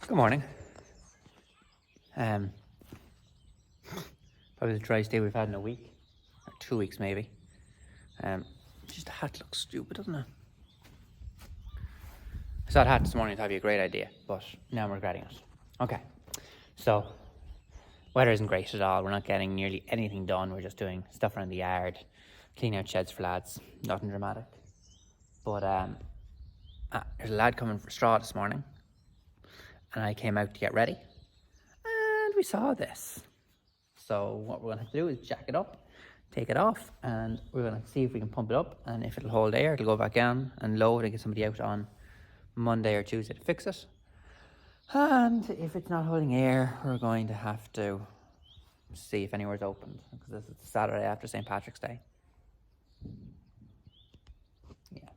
Good morning. Probably the driest day we've had in a week, or 2 weeks maybe. Just the hat looks stupid, doesn't it? I saw the hat this morning, I thought it'd be a great idea, but now I'm regretting it. Okay, so weather isn't great at all. We're not getting nearly anything done. We're just doing stuff around the yard, cleaning out sheds for lads. Nothing dramatic. But there's a lad coming for straw this morning, and I came out to get ready, and we saw this. So what we're going to have to do is jack it up, take it off, and we're going to see if we can pump it up, and if it'll hold air, it'll go back down and load and get somebody out on Monday or Tuesday to fix it. And if it's not holding air, we're going to have to see if anywhere's opened, because this is Saturday after St. Patrick's Day. Yeah.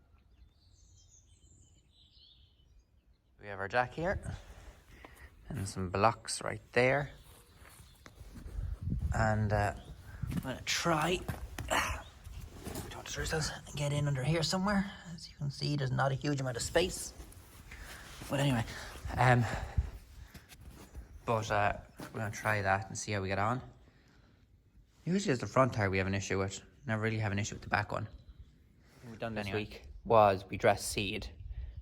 We have our jack here, and some blocks right there. And I'm going to try to get in under here somewhere. As you can see, there's not a huge amount of space. But anyway, we're going to try that and see how we get on. Usually it's the front tire we have an issue with. Never really have an issue with the back one. What we've done this week was we dressed Seed.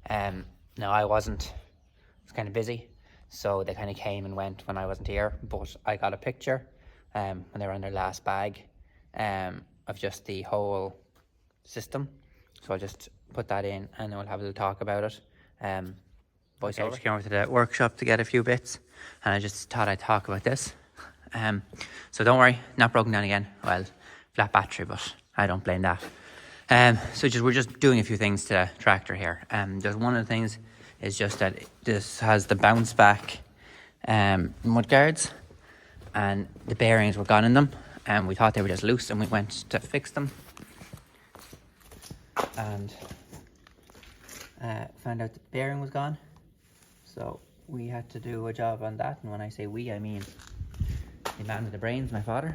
Now I wasn't, I was kind of busy, so they kind of came and went when I wasn't here, but I got a picture when they were on their last bag of just the whole system. So I'll just put that in and then we'll have a little talk about it. Voiceover. I just came over to the workshop to get a few bits, and I just thought I'd talk about this. So don't worry, not broken down again. Well, flat battery, but I don't blame that. We're just doing a few things to the tractor here. Just one of the things is just that this has the bounce back mud guards, and the bearings were gone in them, and we thought they were just loose, and we went to fix them and found out the bearing was gone. So we had to do a job on that, and when I say we, I mean the man with the brains, my father.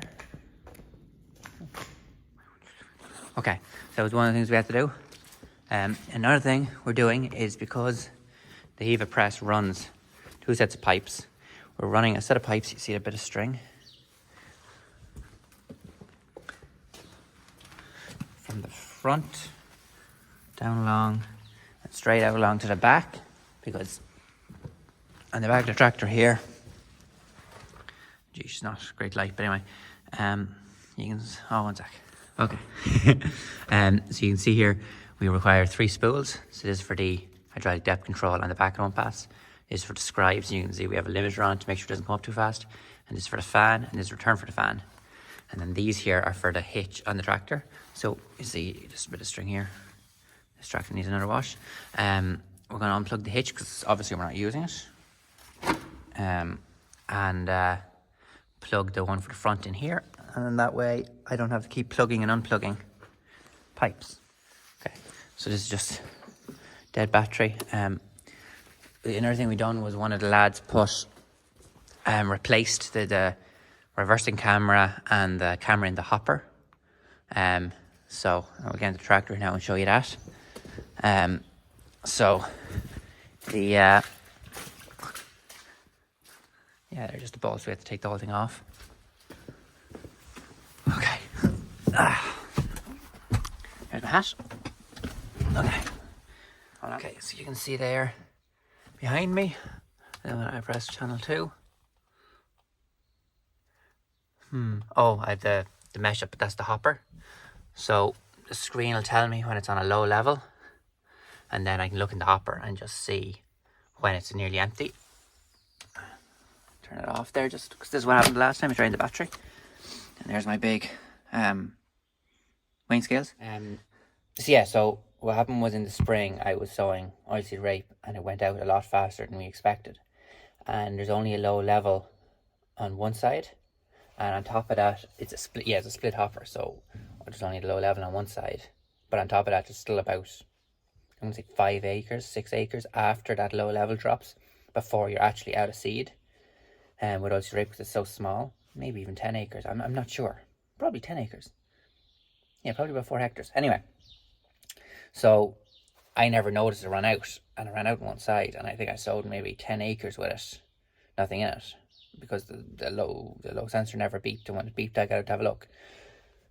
Okay, so that was one of the things we had to do. Another thing we're doing is, because the Hiva press runs 2 sets of pipes, we're running a set of pipes. You see a bit of string from the front down along and straight out along to the back, because on the back of the tractor here, geez, it's not a great light, but anyway, you can, one sec. Okay. So you can see here, we require 3 spools. So this is for the hydraulic depth control on the back of one pass. This is for the scribes, and you can see we have a limiter on to make sure it doesn't come up too fast. And this is for the fan, and this is return for the fan. And then these here are for the hitch on the tractor. So you see, just a bit of string here. This tractor needs another wash. We're going to unplug the hitch, because obviously we're not using it. And plug the one for the front in here, and then that way I don't have to keep plugging and unplugging pipes. Okay, so this is just dead battery. Another thing we done was one of the lads replaced the reversing camera and the camera in the hopper. So I'll get into the tractor now and show you that. Yeah, they're just the bolts. We have to take the whole thing off. Okay. Here's my hat. Okay. Okay, so you can see there behind me. Then when I press channel 2. Oh, I have the mesh up, but that's the hopper. So the screen will tell me when it's on a low level, and then I can look in the hopper and just see when it's nearly empty. Turn it off there, just because this is what happened the last time I drained the battery. And there's my big weighing scales. So what happened was, in the spring I was sowing oilseed rape, and it went out a lot faster than we expected. And there's only a low level on one side, and on top of that it's a split. Yeah, it's a split hopper, so there's only a low level on one side. But on top of that, it's still about, I'm gonna say 5 acres, 6 acres after that low level drops, before you're actually out of seed. With oilseed rape, because it's so small, maybe even 10 acres. I'm not sure. Probably 10 acres. Yeah, probably about 4 hectares. Anyway, so I never noticed it ran out, and it ran out on one side, and I think I sowed maybe 10 acres with it, nothing in it, because the low sensor never beeped, and when it beeped I got out to have a look.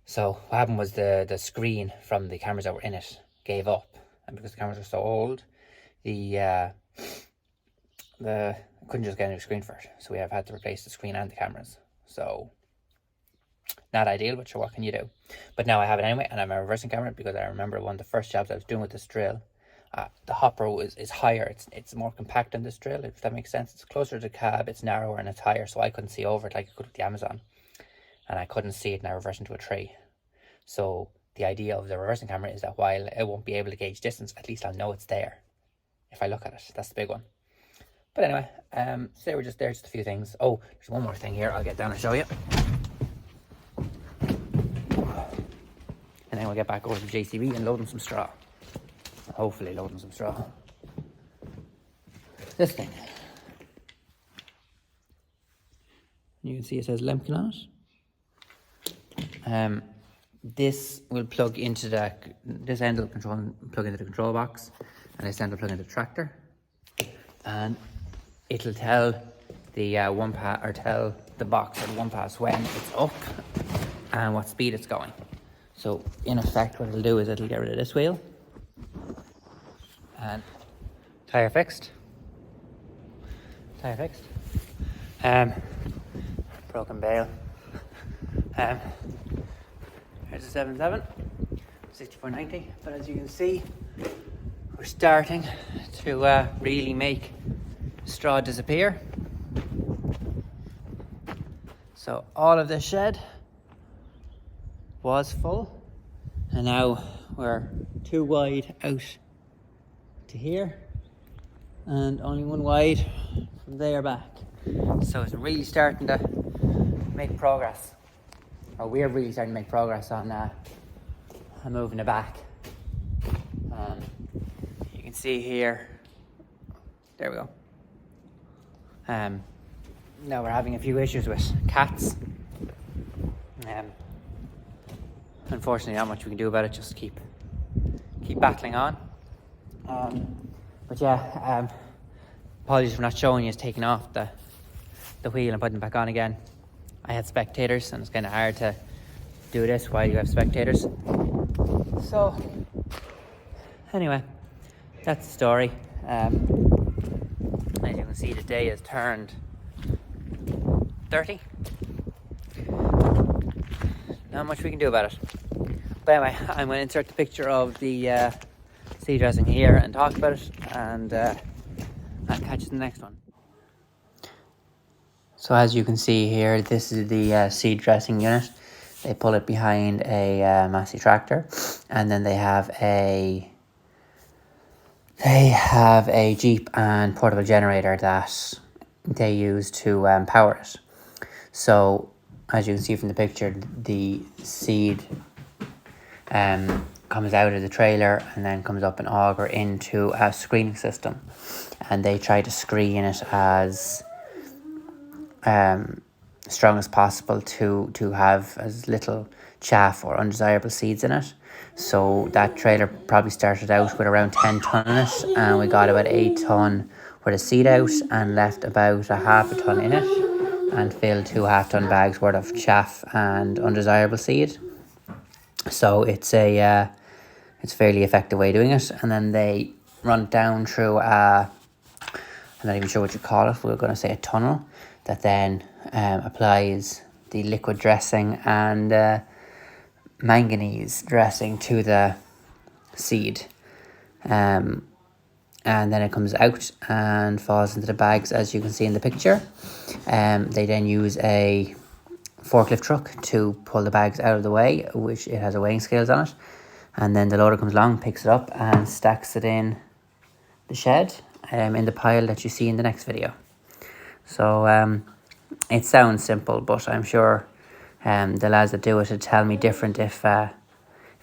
So what happened was the screen from the cameras that were in it gave up, and because the cameras were so old, the couldn't just get a new screen for it, so we have had to replace the screen and the cameras. So not ideal, but sure, what can you do? But now I have it anyway, and I'm a reversing camera because I remember one of the first jobs I was doing with this drill. The hopper is higher. It's more compact than this drill, if that makes sense. It's closer to the cab, it's narrower, and it's higher, so I couldn't see over it like I could with the Amazon. And I couldn't see it, and I reversed into a tree. So the idea of the reversing camera is that while it won't be able to gauge distance, at least I'll know it's there if I look at it. That's the big one. But anyway, so they were just there, just a few things. Oh, there's one more thing here. I'll get down and show you. And then we'll get back over to JCB and load them some straw. Hopefully loading some straw. This thing. You can see it says Lemken on it. This will plug into this end will plug into the control box, and this end will plug into the tractor. And it'll tell the tell the box at 1 pass when it's up and what speed it's going. So in effect, what it'll do is it'll get rid of this wheel and tire fixed. Broken bale. Here's a 77 6490. But as you can see, we're starting to really make straw disappear. So all of this shed was full, and now we're 2 wide out to here and only 1 wide from there back. So it's really starting to make progress, or we're really starting to make progress on moving it back. You can see here, there we go. Now we're having a few issues with cats. Unfortunately, not much we can do about it, just keep battling on. But yeah, apologies for not showing you us taking off the wheel and putting it back on again. I had spectators, and it's kind of hard to do this while you have spectators. So anyway, that's the story. As you can see, the day has turned 30. Not much we can do about it. But anyway, I'm going to insert the picture of the seed dressing here and talk about it, and I'll catch you in the next one. So as you can see here, this is the seed dressing unit. They pull it behind a Massey tractor, and then they have a Jeep and portable generator that they use to power it. So as you can see from the picture, the seed comes out of the trailer and then comes up an auger into a screening system, and they try to screen it as strong as possible to have as little chaff or undesirable seeds in it. So that trailer probably started out with around 10 ton in it, and we got about 8 ton worth of seed out and left about a half a ton in it, and filled 2 half-ton bags worth of chaff and undesirable seed. So it's a fairly effective way of doing it. And then they run it down through I'm not even sure what you call it, we're going to say a tunnel, that then applies the liquid dressing and manganese dressing to the seed. And then it comes out and falls into the bags, as you can see in the picture. They then use a forklift truck to pull the bags out of the way, which it has a weighing scales on it. And then the loader comes along, picks it up and stacks it in the shed, in the pile that you see in the next video. So it sounds simple, but I'm sure the lads that do it would tell me different if I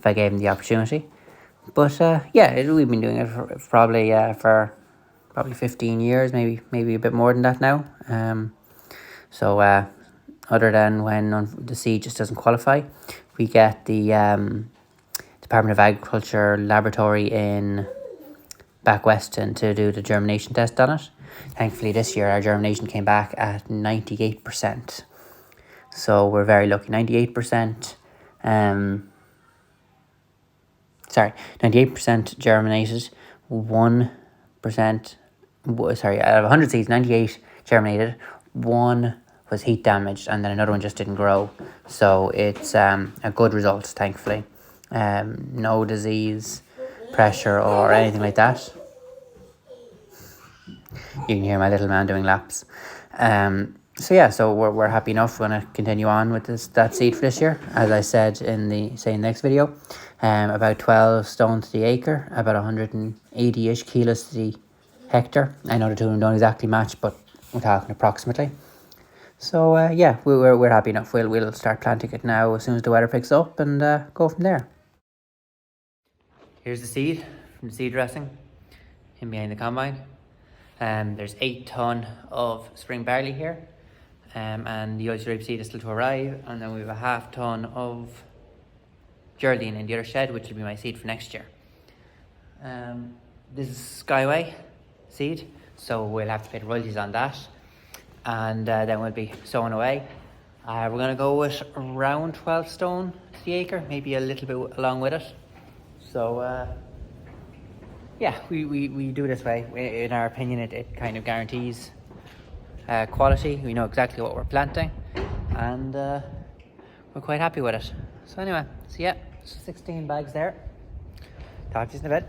gave them the opportunity. But yeah, we've been doing it for probably 15 years, maybe a bit more than that now. So other than when the seed just doesn't qualify, we get the Department of Agriculture laboratory in back Weston to do the germination test on it. Thankfully this year our germination came back at 98%. So we're very lucky. 98%, 98% germinated, 1%, sorry, out of 100 seeds, 98 germinated, 1 was heat damaged, and then another one just didn't grow. So it's a good result, thankfully. No disease, pressure, or anything like that. You can hear my little man doing laps. So yeah, so we're happy enough. We're going to continue on with that seed for this year. As I said in the next video, about 12 stone to the acre, about 180-ish kilos to the hectare. I know the two of them don't exactly match, but we're talking approximately. So yeah, we're happy enough. We'll start planting it now as soon as the weather picks up, and go from there. Here's the seed from the seed dressing in behind the combine. There's 8 ton of spring barley here, and the oyster rape seed is still to arrive, and then we have a half ton of Geraldine in the other shed, which will be my seed for next year. This is Skyway seed, so we'll have to pay the royalties on that, and then we'll be sowing away. We're going to go with around 12 stone to the acre, maybe a little bit along with it. So yeah, we do this way. In our opinion, it kind of guarantees quality. We know exactly what we're planting, and we're quite happy with it. So anyway, so yeah, 16 bags there. Talk to you in a bit.